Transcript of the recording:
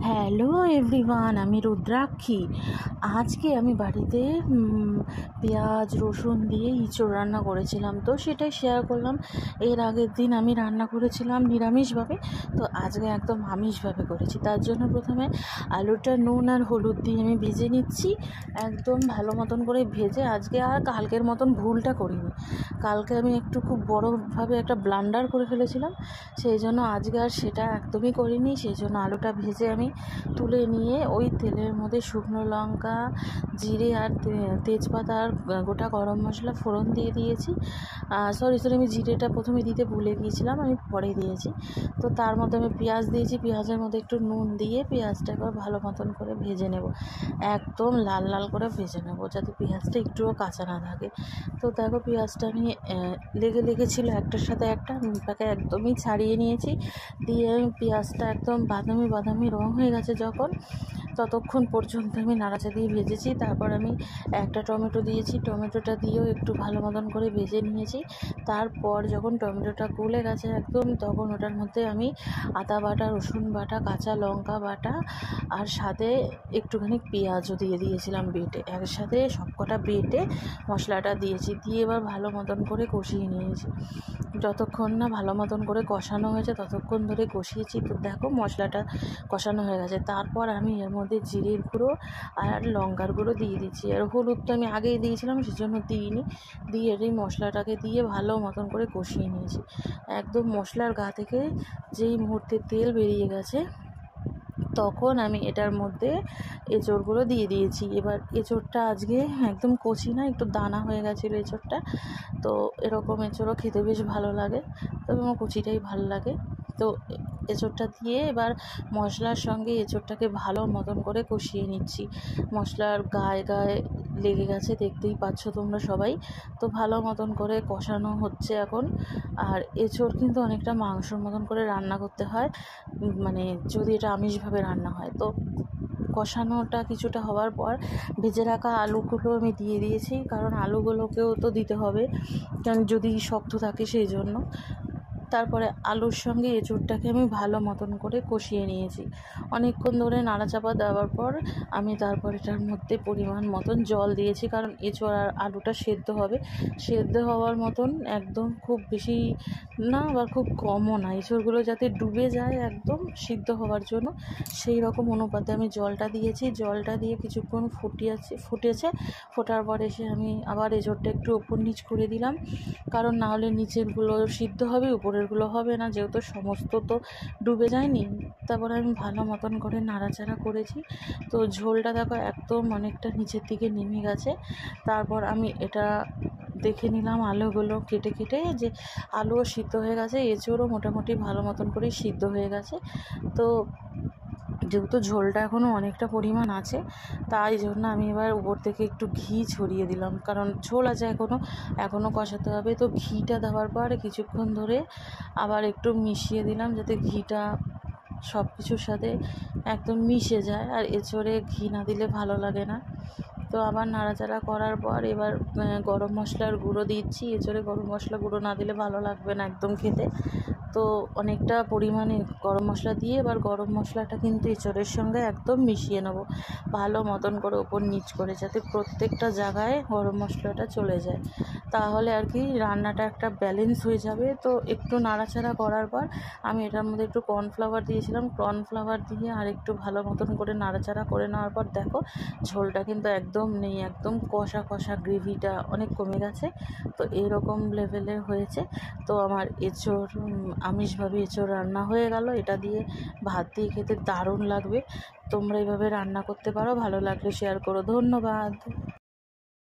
Hello everyone, আমি রুদ্রাক্ষী। আজকে আমি বাড়িতে পেঁয়াজ রসুন দিয়ে ইঁচড় রান্না করেছিলাম, তো সেটাই শেয়ার করলাম। এর আগের দিন আমি রান্না করেছিলাম নিরামিষভাবে, তো আজকে একদম আমিষভাবে করেছি। তার জন্য প্রথমে আলুটা নুন আর হলুদ দিয়ে আমি ভেজে নিচ্ছি, একদম ভালো মতন করে ভেজে। আজকে আর কালকের মতন ভুলটা করিনি। কালকে আমি একটু খুব বড়োভাবে একটা ব্লান্ডার করে ফেলেছিলাম, সেই জন্য আজকে আর সেটা একদমই করিনি। সেই জন্য আলুটা ভেজে আমি তুলে নিয়ে ওই তেলের মধ্যে শুকনো লঙ্কা, জিরে আর তেজপাতা আর গোটা গরম মশলা ফোড়ন দিয়ে দিয়েছি। সরি আমি জিরেটা প্রথমে দিতে ভুলে গিয়েছিলাম, আমি পরে দিয়েছি। তো তার মধ্যে আমি পেঁয়াজ দিয়েছি, পেঁয়াজের মধ্যে একটু নুন দিয়ে পেঁয়াজটা এবার ভালো মতন করে ভেজে নেব, একদম লাল লাল করে ভেজে নেব, যাতে পেঁয়াজটা একটুও কাঁচা না থাকে। তো দেখো পেঁয়াজটা আমি লেগেছিলো একটার সাথে একটা, আমি তাকে একদমই ছাড়িয়ে নিয়েছি। দিয়ে আমি পেঁয়াজটা একদম বাদামি রং হয়ে গেছে যখন, ততক্ষণ পর্যন্ত আমি নাড়াচা দিয়ে ভেজেছি। তারপর আমি একটা টমেটো দিয়েছি, টমেটোটা দিয়েও একটু ভালো মতন করে ভেজে নিয়েছি। তারপর যখন টমেটোটা গলে গেছে একদম, তখন ওটার মধ্যে আমি আদা বাটা, রসুন বাটা, কাঁচা লঙ্কা বাটা আর সাথে একটুখানি পেঁয়াজও দিয়ে দিয়েছিলাম বেটে, একসাথে সবকটা বেটে মশলাটা দিয়েছি। দিয়ে এবার ভালো মতন করে কষিয়ে নিয়েছি। যতক্ষণ না ভালো মতন করে কষানো হয়েছে ততক্ষণ ধরে কষিয়েছি। তো দেখো মশলাটা কষানো হয়ে গেছে। তারপর আমি এর মধ্যে জিরের গুঁড়ো আর লঙ্কার গুঁড়ো দিয়ে দিচ্ছি, আর হলুদ তো আমি আগেই দিয়েছিলাম, সেজন্য দিইনি। দিয়ে এই মশলাটাকে দিয়ে ভালো মতন করে কষিয়ে নিয়েছি। একদম মশলার গা থেকে যেই মুহূর্তে তেল বেরিয়ে গেছে, তখন আমি এটার মধ্যে এঁচড়গুলো দিয়ে দিয়েছি। এবার এঁচড়টা আজকে একদম কচি না, একটু দানা হয়ে গেছিলো এঁচড়টা। তো এরকম এঁচড়ও খেতে বেশ ভালো লাগে, তবে আমার কচিটাই ভালো লাগে। তো এঁচড়টা দিয়ে এবার মশলার সঙ্গে এঁচড়টাকে ভালো মতন করে কষিয়ে নিচ্ছি। মশলার গায়ে লেগে গেছে, দেখতেই পাচ্ছ তোমরা সবাই। তো ভালো মতন করে কষানো হচ্ছে এখন। আর এঁচড় কিন্তু অনেকটা মাংসর মতন করে রান্না করতে হয়, মানে যদি এটা আমিষভাবে রান্না হয়। তো কষানোটা কিছুটা হওয়ার পর ভেজে রাখা আলুগুলো আমি দিয়ে দিয়েছি, কারণ আলুগুলোকেও তো দিতে হবে, কারণ যদি শক্ত থাকে সেই জন্য। তারপরে আলুর সঙ্গে এঁচড়টাকে আমি ভালো মতন করে কষিয়ে নিয়েছি। অনেকক্ষণ ধরে নাড়াচাপা দেওয়ার পর আমি তারপর এটার মধ্যে পরিমাণ মতন জল দিয়েছি, কারণ এঁচড় আর আলুটা সেদ্ধ হবে। সেদ্ধ হওয়ার মতন একদম খুব বেশি না, আবার খুব কমও না, এঁচড়গুলো যাতে ডুবে যায় একদম সিদ্ধ হওয়ার জন্য, সেই রকম অনুপাতে আমি জলটা দিয়েছি। জলটা দিয়ে কিছুক্ষণ ফুটেছে। ফোটার পর এসে আমি আবার এঁচড়টা একটু ওপর নিচ করে দিলাম, কারণ না হলে নিচেরগুলো সিদ্ধ হবে, উপরেরগুলো হবে না, যেহেতু সমস্ত তো ডুবে যায়নি। তারপর আমি ভালো মতন করে নাড়াচাড়া করেছি। তো ঝোলটা দেখো একদম অনেকটা নিচের দিকে নেমে গেছে। তারপর আমি এটা দেখে নিলাম আলুগুলো কেটে যে আলুও সিদ্ধ হয়ে গেছে, এঁচড়ও মোটামুটি ভালো মতন করেই সিদ্ধ হয়ে গেছে। তো যেহেতু ঝোলটা এখনও অনেকটা পরিমাণ আছে, তাই জন্য আমি এবার উপর থেকে একটু ঘি ছড়িয়ে দিলাম, কারণ ঝোল আছে এখনও কষাতে হবে। তো ঘিটা দেওয়ার পর কিছুক্ষণ ধরে আবার একটু মিশিয়ে দিলাম, যাতে ঘিটা সব কিছুর সাথে একদম মিশে যায়, আর এঁচড়ে ঘি না দিলে ভালো লাগে না। তো আবার নাড়াচাড়া করার পর এবার গরম মশলার গুঁড়ো দিচ্ছি। এঁচড়ে গরম মশলা গুঁড়ো না দিলে ভালো লাগবে না একদম খেতে। তো অনেকটা পরিমাণে গরম মশলা দিয়ে এবার গরম মশলাটা কিন্তু এঁচড়ের সঙ্গে একদম মিশিয়ে নেব ভালো মতন করে, ওপর নিচ করে, যাতে প্রত্যেকটা জায়গায় গরম মশলাটা চলে যায়। তাহলে আর কি রান্নাটা একটা ব্যালেন্স হয়ে যাবে। তো একটু নাড়াচাড়া করার পর আমি এটার মধ্যে একটু কর্নফ্লাওয়ার দিয়েছিলাম, কর্নফ্লাওয়ার দিয়ে আর একটু ভালো মতন করে নাড়াচাড়া করে নেওয়ার পর দেখো ঝোলটা কিন্তু একদম নেই, একদম কষা গ্রেভিটা অনেক কমে গেছে। তো এইরকম লেভেলের হয়েছে। তো আমার এঁচড় আমিষভাবে এঁচড় রান্না হয়ে গেল। এটা দিয়ে ভাত দিয়ে খেতে দারুণ লাগবে। তোমরা এইভাবে রান্না করতে পারো, ভালো লাগলে শেয়ার করো। ধন্যবাদ।